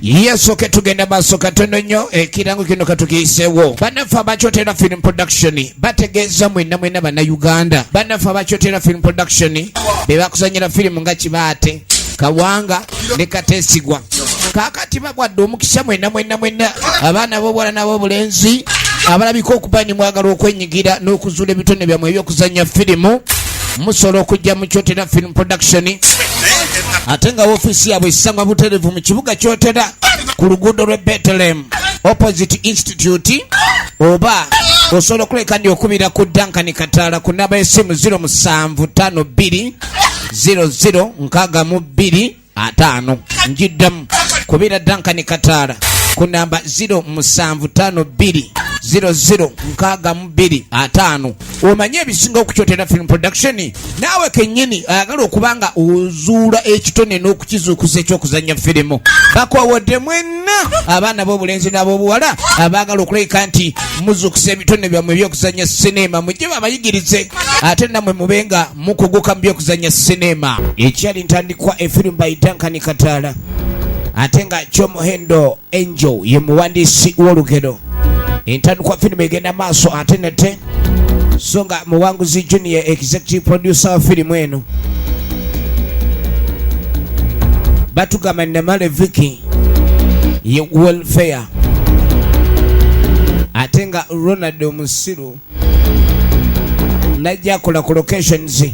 Yesoke tugenda baso katono nnyo ekirango kino katukiisewo. Bannaffe abakyotera film production bategeeza mwenna banna Uganda. Bannaffe abakyotera film production be bakuzanyira firimu nga Kibaate, Kawanga ne Kateesigwa. Kaakati babwadde omukisa mwenna abaana b'obuwala n'ab'obulenzi abalabika okuba ni mwagala okwenyigira n'okuzuula ebitone byammwe ebyokuzanya firimu. Musobola okujja mu Kyotera film production ate nga ofiisi yaabwe esangwa butereevu mu kibuga Kyotera ku luguudo lw'e Bethlehem opposite institute, oba osobola okuleka ndi okubira ku Duncan Kataala ku namba y'essimu 0752 0062 njiddamu kubira Duncan Kataala ku namba 0752 0062 omanye ebisinga okukyotera film production. Naawe kennyini ayagala okubanga ozuula ekitone n'okukizuukuza ekyokuzanya firimu. Bakowodde mwenna abaana b'obulenzi n'ab'obuwala abaagala okuleka nti muzuukusa ebitone byammwe ebyokuzanya sinema, mujje babayigirize ate nammwe mubenga mukuguka mu byokuzanya sinema. Ekyali ntandikwa efirimu by Duncan Kataala ate nga Kyomuhendo Angel ye muwandiisi w'olugero. Entandikwa firimu egenda maaso ate nete so nga Muwanguzi Junior executive producer wa firimu eno batugamba Namale Vicky ye welfare ate nga Ronald Omusiru najja akola ku locations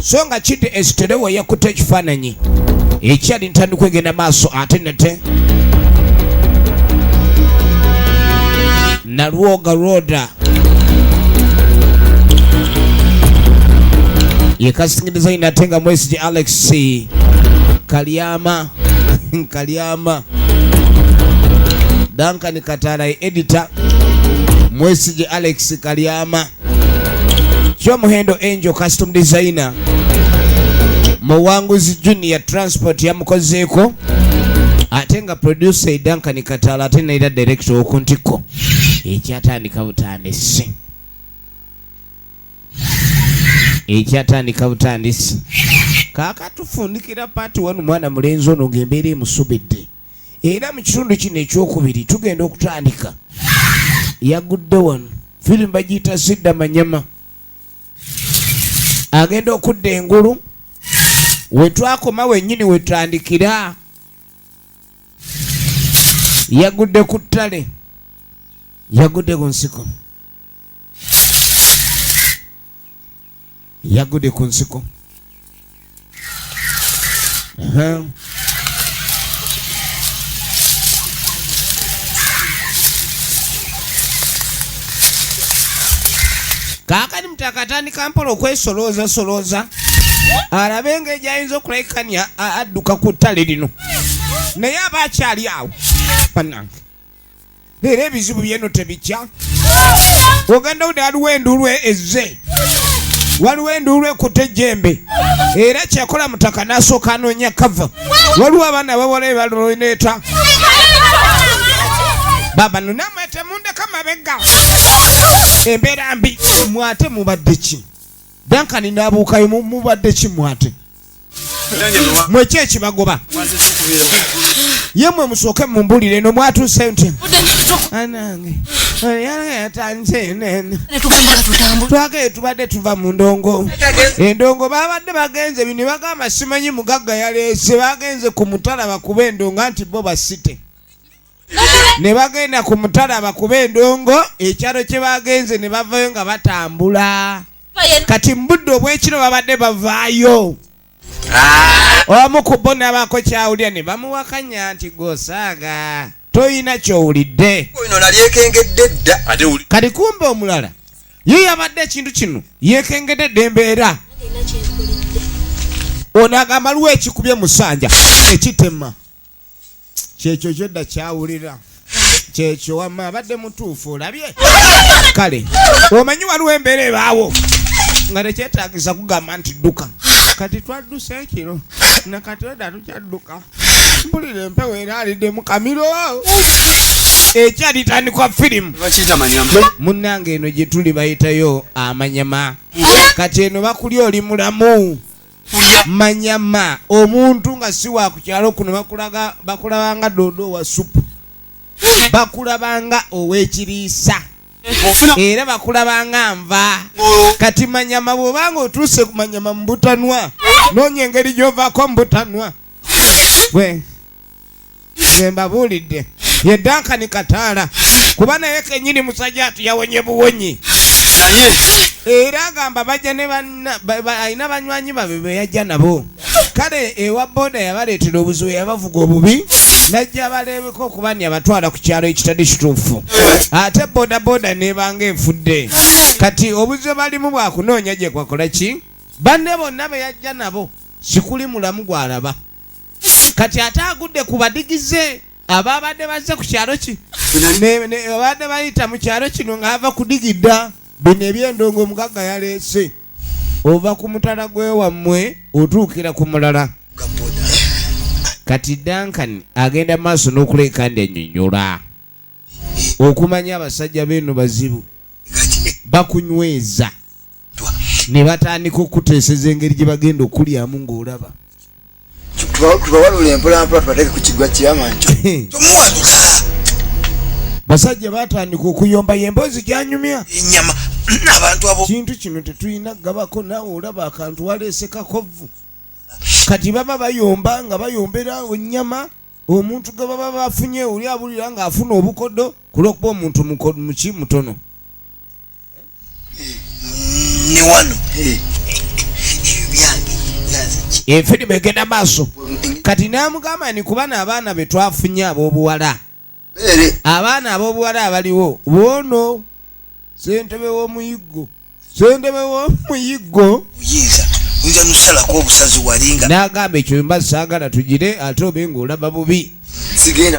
so nga Kidde Esiterewa yakuta ekifaananyi. Ekyali ntandikwa egenda maaso ate nete Nalwoga Roda ye casting designer atenga Mwesige Alex Kalyama Duncan Kataala editor Mwesige Alex Kalyama. Kyomuhendo Angel custom designer Muwanguzi Junior transport yamukozeeko ate nga producer Duncan Kataala ate naira director okuntiko. Ekyatandika butandisi kaaka tufundikira paati wano mwana mulenzi ono ng'embeera emusubidde era mu kitundu kino ekyokubiri tugenda okutandika yagudde wano firimu bagiyita SIDDA MANYAMA agenda okudda engulu wetwakoma wennyini wetandikira yagudde ku ttale yagudde ku nsiko kaakani mutakatandika mpola okwesolooza alabe ng'egyayinza okulekania adduka ku ttale lino naye aba akyali awo bannange. Leero ebizibu byeno tebikya. Ogenda udi waliwo enduulu ezze, waliwo enduulu ekutte ejjembe era kyakola mutaka n'asooka anoonya kava. Waliwo abaana abawala baloneeta baba nunamwete mundeka mabega embeera mbi. Mwate mubadde ki? Duncan n'abuukayo mubadde ki mwate? Mweki ekibagoba yemwe musooke mumbulire no mwatuuse nti anange yatanze nene twagale tubadde tuva mu ndongo. Endongo babadde bagenze bino bagamba simanyi mugagga yaleese bagenze ku mutala bakuba endongo anti bo basite ne bagenda ku mutala bakuba endongo ekyalo kye bagenze ne bavayo nga batambula. Kati mbudde obwekiro babadde bavaayo omu ku bo n'abaako kyawulira ne bamuwakanya nti gosaaga toyina kyowulidde kati kumbe omulala ye yabadde ekintu kino yeekengedde embeera. Ono agamba luwa ekikubye musanja ekitema kyekyo kyodda kyawulira kyekyo wamma abadde mutuufu olabye. Kale omanyi waliwo embeera ebaawo nga tekyetaagisa kugamba nti dduka. Kati twadduse ekiro nakati odda tukyadduka mpulira empewo era alidde mu kamiro. Ekyalitandikwa firimu munnange eno gye tuli bayitayo amanyama. Kati eno bakulya oli mulamu Manyama omuntu nga si wa ku kyalo kuno bakulabanga dodo wa supu. Bakulabanga ow'ekiriisa. Era bakulabanga nva. Kati Manyama bw'obanga otuuse ku Manyama mu butanwa noonya engeri gy'ovaako mu butanwa. Gwe mbabuulidde ye Duncan kataala kuba naye kennyini musajja ati yawonye buwonyi. Era agamba bajja ne alina banywanyi babe be yajja nabo. Kale ewa boda yabaleetera obuzibu yabavuga obubi najja baleebeko okuba yabatwala ku kyalo ekitali kituufu. Ate boda nebanga enfudde. Kati obuzibu balimu bwakunoonya gye kwakola ki? Banne bonna be yajja nabo sikuli mulamu gwalaba. Kati ate agudde ku badigize ababadde bazze ku kyalo ki abadde bayita mu kyalo kino ng'ava kudigidda. Bino ebyendongo omugagga yaleese ova ku mutala gwewammwe otuukira ku mulala. Kati Duncan agenda maaso n'okuleeka ndi ennyonnyola okumanya abasajja beeno bazibu bakunyweza ne batandika okuteeseza engeri gye bagenda okulyamu ng'olaba. Tubawalula empolampola tubateeke ku kigwa kyamanyi basajja batandika okuyomba yemboozi gyanyumya ennyama abantu abo. Kintu kino tetulina gabako naawe olaba akantu waleese kakovvu. Kati baba bayomba nga bayombera ennyama omuntu ge baba bafunye oli abulira ng'afuna obukodo kulwokuba omuntu muki mutono. Ni wano efirimu egenda maaso. Kati n'amugamba ni kubana abaana be twafunye ab'obuwala. Abaana ab'obuwala abaliwo bwono ssentebe w'omuyiggo uyinza nusalako obusazi walinga n'agamba ekyo mba saagala tugire ate obe ng'olaba bubi.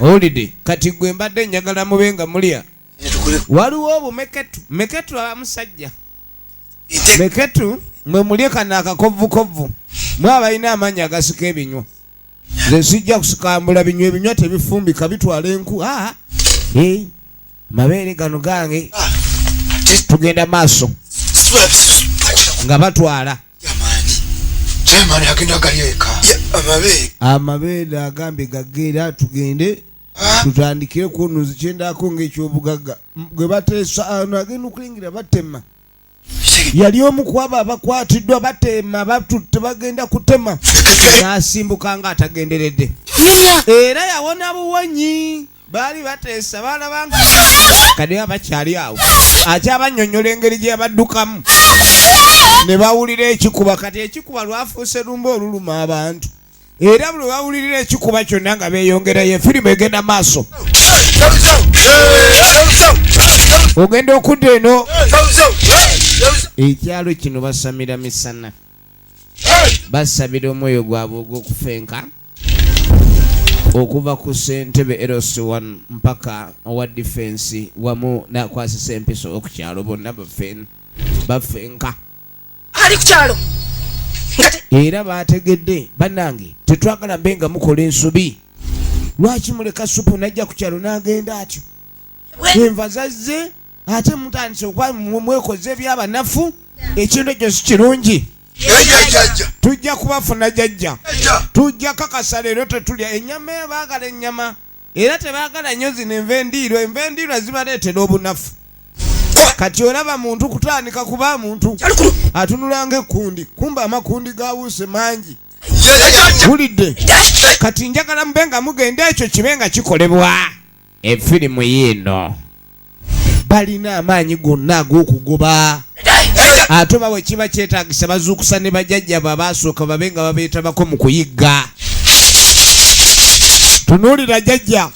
Owulidde kati gwe mbadde njagala mube nga mulya. Waliwo obumeketu meketu abamusajja meketu mwe mulye kano akakovvukovvu mwe abalina amaanyi agasika ebinywa. Nze sijja kusikambula binywa tebifumbika bitwala enku. Mabeere gano gange tugenda maaso nga batwala amabeere agambye gageera tugende tutandikire kunuzi kyendako ng'ekyobugagga gwe bateesa ano agenda okulingira batema. Yali omu ku abo abakwatiddwa batema batutte bagenda kutema n'asimbuka nga atagenderedde era yawona buwonyi. Baali bateesa balabanga kade abakyali awo ate abannyonnyola engeri gye yabaddukamu ne bawulira ekikuba. Kati ekikuba lwafuuse lumba oluluma abantu era buli bawulirira ekikuba kyonna nga beeyongerayo. Efirimu egenda maaso. Ogenda okudda eno ekyalo kino basamira misana basabira omwoyo gwabwe ogw'okufenka okuva ku ssentebe LC1 mpaka owa defense wamu n'akwasisa empiso okukyalo bonna bafenka ali ku kyalo era bategedde bannange tetwagala mbe nga mukola ensobi. Lwaki muleka supu najja ku kyalo n'agenda atyo enva zazze ate mutandise okuba mwekoze ebyabanafu. Ekintu ekyo si kirungi. Tujja kubafuna jjajja tujja kakasa leero tetulya ennyama baagala ennyama era tebaagala nnyo zino envendiirwa zibaleetera obunafu. Kati olaba muntu kutandika kuba muntu atunulanga ekkundi kumba amakundi gawuuse mangi. Wulidde kati njagala mube nga mugenda ekyo kibe nga kikolebwa. Efirimu yiino balina amaanyi gonna ag'okugoba ate bawe kiba kyetaagisa bazuukusa ne bajjajja babaasooka babe nga babeetabako mu kuyigga. Tunuulira jjajja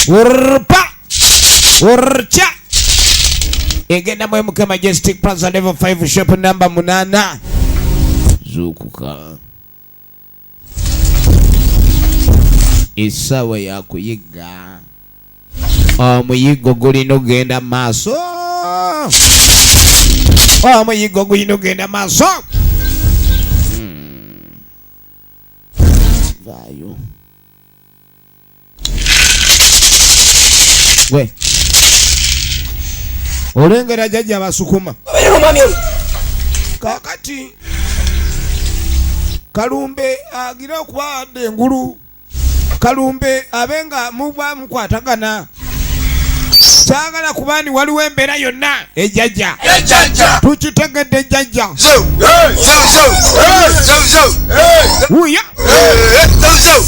urpa urcha egenda mu MK Majestic Plaza level 5 shop number 8 zuukuka essaawa yakuyigga. Omuyiggo gulina ogenda maaso. Omuyiggo gulina ogenda maaso. Vaayo we olengera jjajja abasukuma kakati Kalumbe agira okubawadde engulu. Kalumbe abenga muba mukwatagana. Saagala kubani waliwo embeera yonna ejjajja. Tukitegedde ejjajja. Wuya.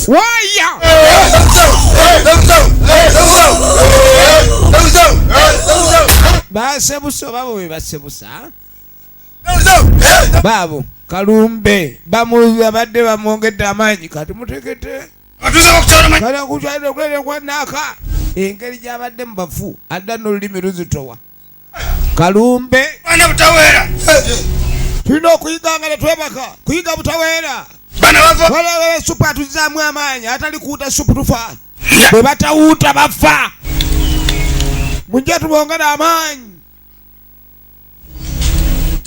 Waya. Basebusa babo we basebusa. Babo Kalumbe badde bamwongedde amaanyi kati mutegete. Kala kukyalira okulera kwanaka. Engeri gy'abadde mu bafu adda n'olulimi luzitowa. Kalumbe bana butaweera tulina okuyiganga ne twebaka kuyiga butaweera. bana bava Walawe supu atuzaamu amaanyi atali kuwuta supu tufa. Bwe batawuuta bafa. Mujja tubongera amaanyi.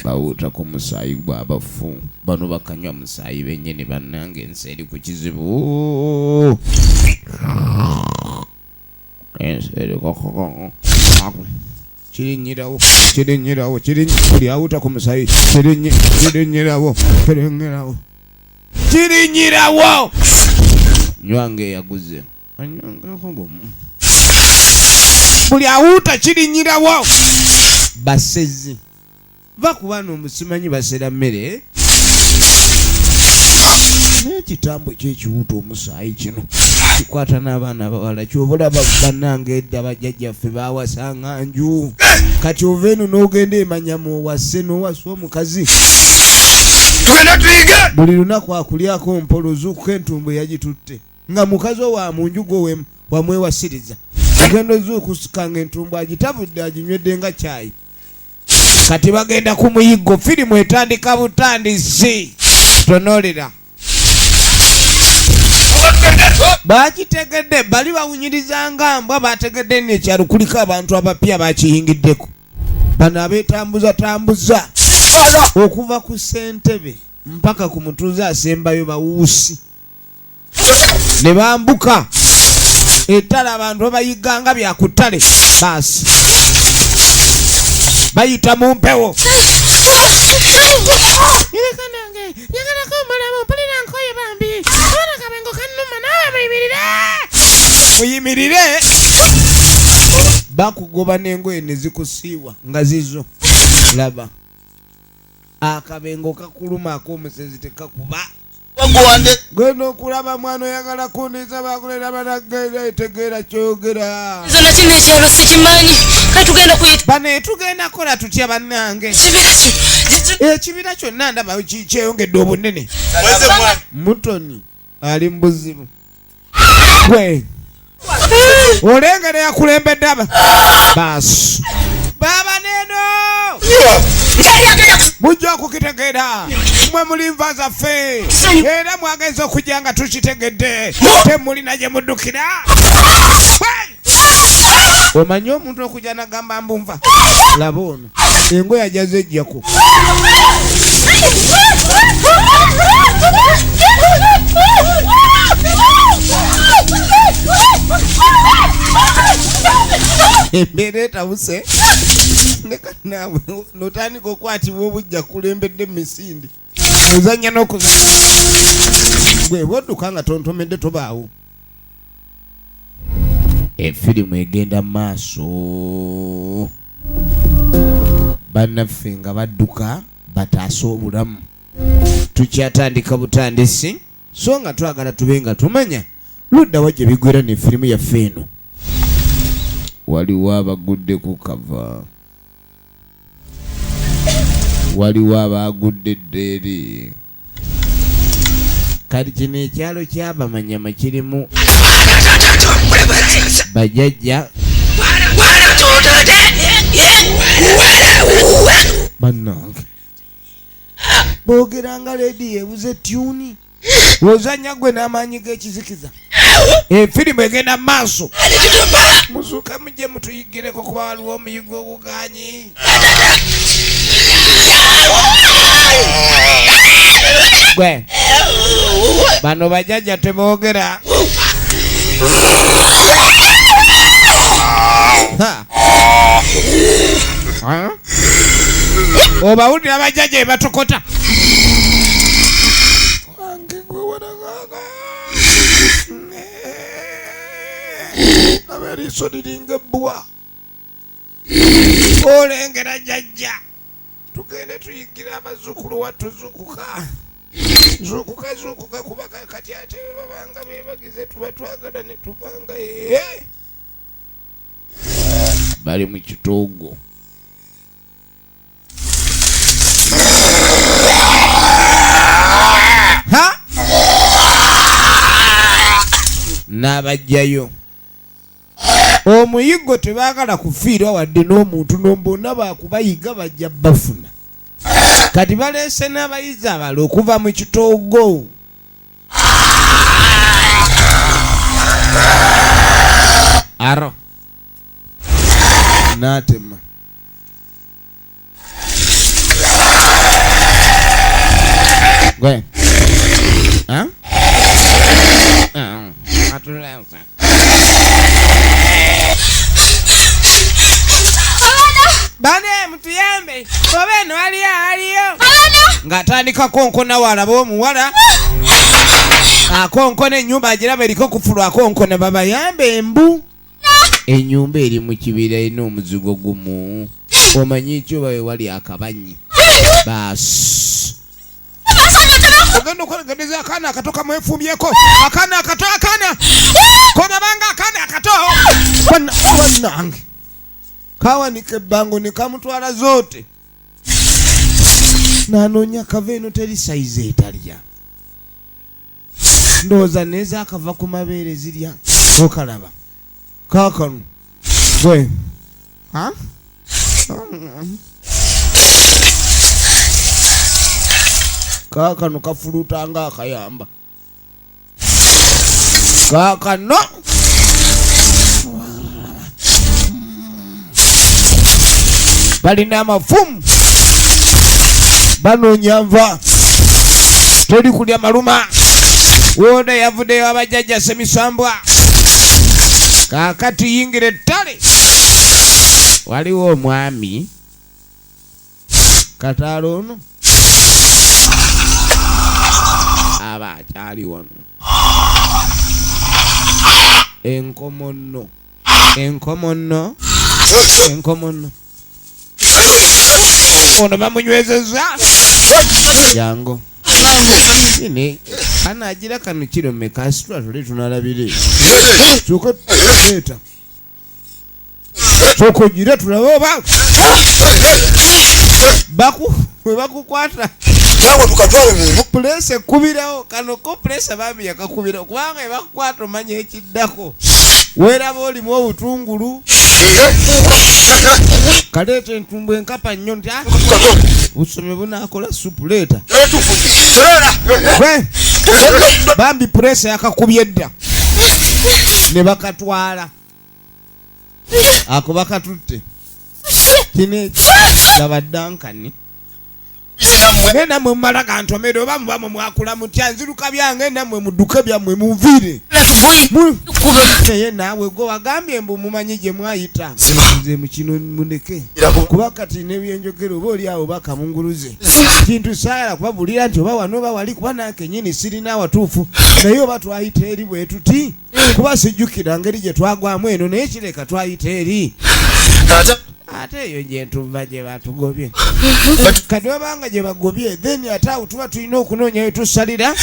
Bawuuta ku musaayi gw'abafu. Bano bakanywa musaayi bennyini bannange ensi eri ku kizibu. Kirinyirawo buli awuta ku musaayi kirinyirawo. Nyange yaguze buli awuta kirinyirawo. Basezi bakubana omusimanyi basera mmere n'ekitambo ky'ekiwuta omusaayi kino kikwata n'abaana abawala kyobulaba bannange edda bajjajjaffe baawasanga nju kati ova eno n'ogenda emanyama owase n'owasa omukazi tugenda tuyige buli lunaku akulyako mpolo ozuukuka entumbo yagitutte nga mukazi owa mu nju gwe wamwewasiriza agenda ozuukusukanga entumbo agitabudde aginywedde nga caayi. Kati bagenda ku muyiggo firimu etandika butandisi tonolera. Bakitegedde bali bawunyirizanga mbwa bategedde n'ekyalo kuliko abantu abapya bakiyingiddeko. Bano abeetambuza okuva ku ssentebe mpaka ku mutuuze asembayo bawuusi. Ne bambuka ettale abantu babayiganga bya ku ttale baasi. Bayita mu mpewo. Muyimirire. Bakugoba n'engoye ne zikusiiwa nga zizo. Laba. Akabengo kakuluma ak'omusezi tekakuba. Gwena okulaba mwana oyagala kundiza bakulera banagenda etegeera kyogera. Zona kino ekyalo sikimanyi. Katugenda kuyita. Bane tugenda kola tutya bannange. Ekibira kyonna ndaba kyeyongedde obunene. Mutoni ali mu buzibu. Gwe olengere yakulembedde aba. Baasi. Baba neno. Mujja kukitegeera. Mwe muli nva zaffe. Era mwagenza okujja nga tukitegedde. Temulina gye muddukira. Omanyi omuntu okujja n'agamba mbu nva. Laba ono engoye ajaze ejjako. Embeera etabuse ndeka naawe notandika okwatibwa obujja kulembedde emisinde ozanya n'okuzanya gwe bodduka nga tontomedde tobaawo. Efirimu egenda maaso bannaffe nga badduka bataasa obulamu. Tukyatandika butandisi so nga twagala tube nga tumanya ludda wa gye bigwera n'efirimu yaffe eno. Waliwo abagudde ku kava, waliwo abagudde eddeeri. Kati kino ekyalo ky'abamanyama kirimu bajjajja bannange boogeranga leediyo ebuze tyuni ozanya gwe n'amaanyi g'ekizikiza. Efirimu egenda maaso. Muzuuka mujje mutuyigireko kuba waliwo omuyigo oguganyi. Gwe bano bajjajja teboogera. Obawulira abajjajja be batokota. liiso liringa ebbwa olengera jjajja tugende tuyigira abazzukulu wattu zuukuka kuba kati ate babanga beebagize tuba twagala ne tubanga bali mu kitoogo n'abajjayo omuyiggo tebaagala kufiirwa wadde n'omuntu bonna baakubayiga bajja bafuna kati baleese n'abayizi abala okuva mu kitoogo aro n'atema gwe atulensa bane mutuyambe oba eno aliyo ng'atandika konkona walaba omuwala akonkona ennyumba agiraba eriko kufulwa akonkona babayambe embu ennyumba eri mu kibira erina omuzigo gumu omanyi kyoba we wali akabanyi baasi ogenda okwegereza akaana akato kamwefumbyeko akaana akato konabanga akaana akato wannange kawanika ebbango ne kamutwala zoote n'anoonya kava eno teri sayizi etalya ndowooza neeza akava ku mabeere zirya okalaba kaakano gwe kaakano kafuluta nga akayamba kaakano balina amafumu banoonya nva toli kulya maluma wona yavuddeyo abajjajja semisambwa kaakati yingira ettale waliwo omwami kataala ono aba akyali wano enkomonno ono bamunywezeza jango ine anagira kano kiro meka sitwa tole tunalabire kyoko leta kyoko gira tulaba bakukwata nawe tukatwale mu place kubirawo kano ko place bambi yakakubira kubanga bakukwata omanye ekiddako weraba olimu obutungulu kaleeta entumbu enkapa nnyo nti busome bunaakola supu leeta bambi puresa yakakubye edda ne bakatwala ako bakatutte kino laba Duncan nammwe mmala kantomere oba mubamu mwakula mutya nziruka byange nammwe mudduke byammwe munviire naye naawe gwe wagambye mbu mumanyi gye mwayita nze mukino muneke kuba kati nebyenjogero oba oli awo bakamunguluze kintu saala kubabulira nti oba wano oba wali kuba nankenyini sirina awatuufu naye oba twayita eri bwe tuti kuba sijjukira ngeri gye twagwamu eno naye kireka twayita eri ate eyo gyentuva gye batugobye kati wabanga gye bagobye then ate awo tuba tulina okunoonya wetusalira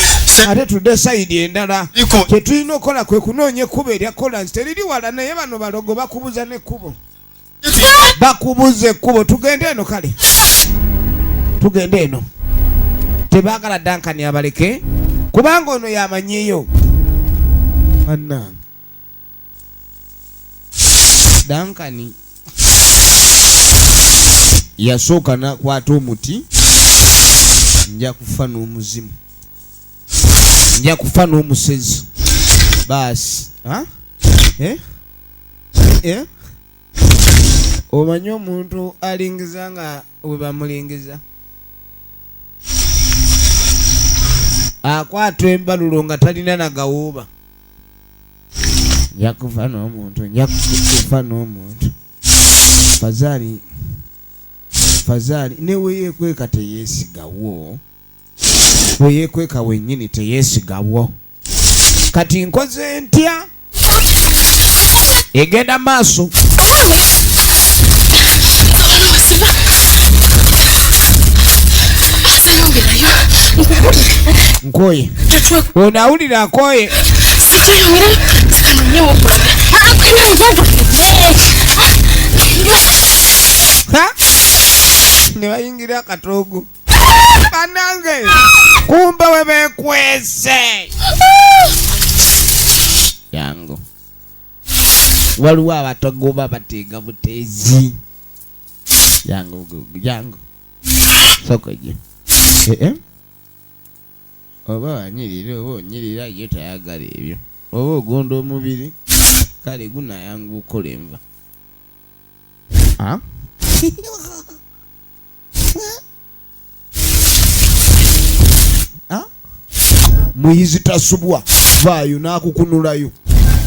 ate tudde sayidi endala kyetulina okukola kwe kunoonya ekkubo erya kolansi teriri wala naye bano balogo bakubuza n'ekkubo bakubuza ekkubo tugende eno kale tugende eno tebaagala Duncan abaleke kubanga ono yamanyiyo annange Duncan yasooka nakwata omuti nja kufa n'omuzimu nja kufa n'omusezi baasi omanyi omuntu alingiza nga bwe bamulingiza akwata embalulo nga talina nagawuuba nja kufa n'omuntu Fazali newe yekweka teyeesigawo weyekweka wennyini teyeesigawo kati nkoze ntya egenda maaso nkoye ono awulira akoye ne bayingira akatoogo banange kumbe we bekwese yango waliwo abatagoba bateega buteezi yango sokoje oba wanyirira oba onyirira ye tayagala ebyo oba ogonda omubiri kale gunayanga okola enva muyizi tasubwa vaayo nakukunulayo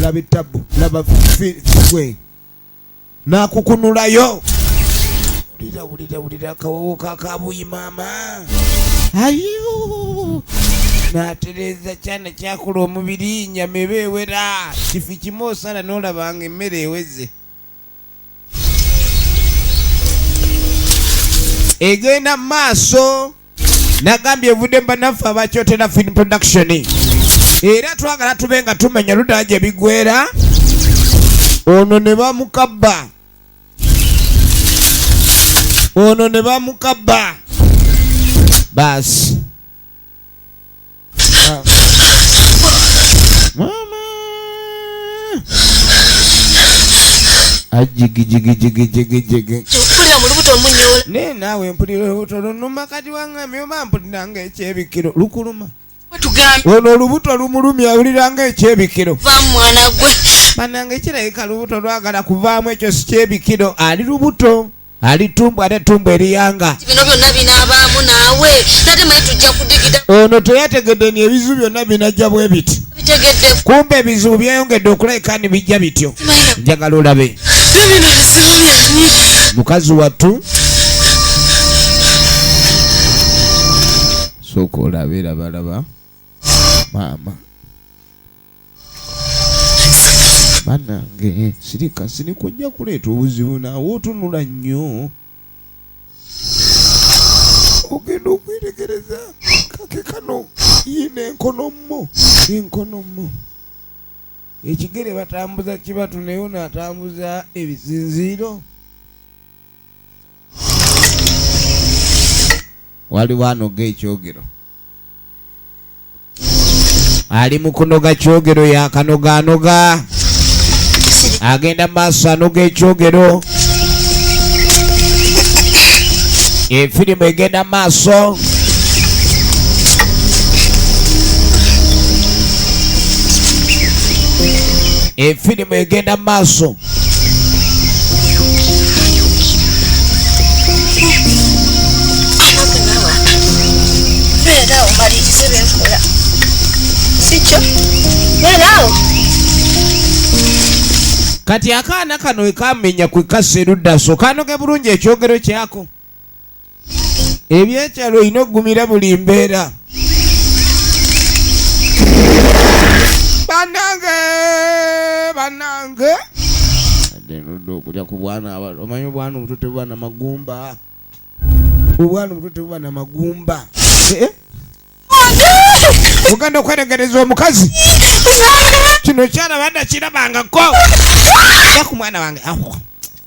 laba etabu laba fwe nakukunulayo wulira akawowo kakabuyi maama ayo natereza kyana kyakola omubiri nyama eba ewera kifi kimu osala nolabanga emmere eweze egenda maaso nagambye evudde mbanafe abakyotera film production era twagala tube nga tumenya ludala gye bigwera ono ne bamukabba basi mama ajigijigijigijigi ne naawe mpulira olubuto lunuma kati waŋŋamye oba mpulira ng'ekyebikiro lukuluma ono olubuto lumulumya awulira ng'ekyebikiro banange kirabika lubuto lwagala kuvaamu ekyo si kyebikiro ali lubuto ali tumbu ate tumbu eriyanga ono teyategedde ni ebizibu byonna binajja bwe biti kumbe ebizibu byeyongedde okulabika ni bijja bityo njagala olabe mukazi wattu sooka olabe labalaba maama banange sirika sinikujja kuleeta obuzibu naawe otunula nnyo ogenda okwetegereza kake kano yina enkonommo ekigere batambuza kibatu naye ono atambuza ebisinziiro waliwo anoga ekyogero ali mu kunoga kyogero yakanogaanoga agenda maaso anoga ekyogero efirimu egenda maaso efirimu egenda maaso kati akaana kano ekamenya kwekassa erudda so kanoge bulungi ekyogero kyako ebyekyalo olina okugumira buli mbeera banange addenudde okulya ku bwana omanyi obwana obuto tebuba na magumba muganda okweregereza omukazi kino kyala badda kirabangako baku mwana wange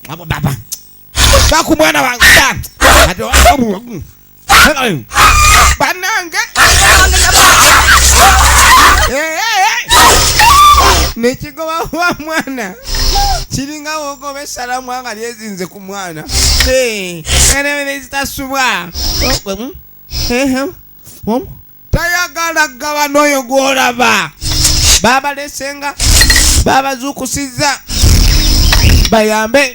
baba baku mwana wange banange nekigoba wa mwana kiringa wogoba essalamu anga lyezinze ku mwana enezitasubwa tayagala gaba n'oyo gwolaba babalesenga babazuukusiza bayambe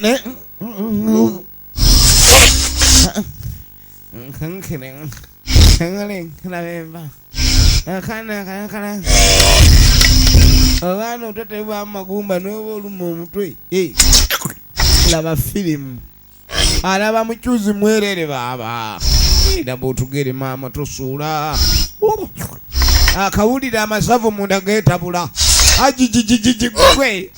abaana otatebamu magumba noba oluma omutwe laba firimu alaba mukyuzi mwerere baba naba otugere maama tosuula akawulira amasavu munda getabula ajijijijiji gwe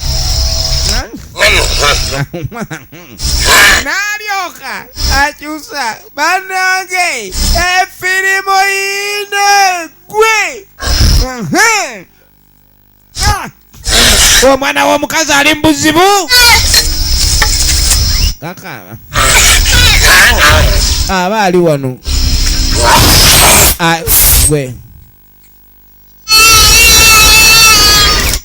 n'alyoka akyusa bannange efirimu yine gwe omwana w'omukazi ali mu buzibu kaka aba ali wano gwe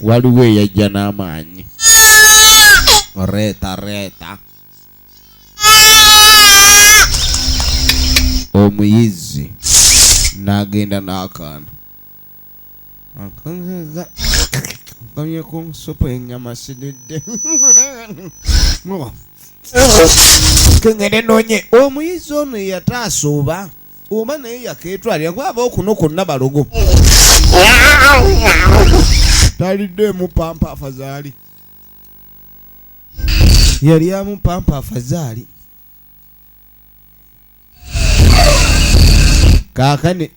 waliwo eyajja n'amaanyi reeta omuyizi n'agenda n'akaana akamye ku supu ennyama sididde kengende noonye omuyizi ono yataasa oba naye yakeetwalira kwaba okuno kwonna balogo taliddeemu pampa afazaali yali amupampa afazaali kaakane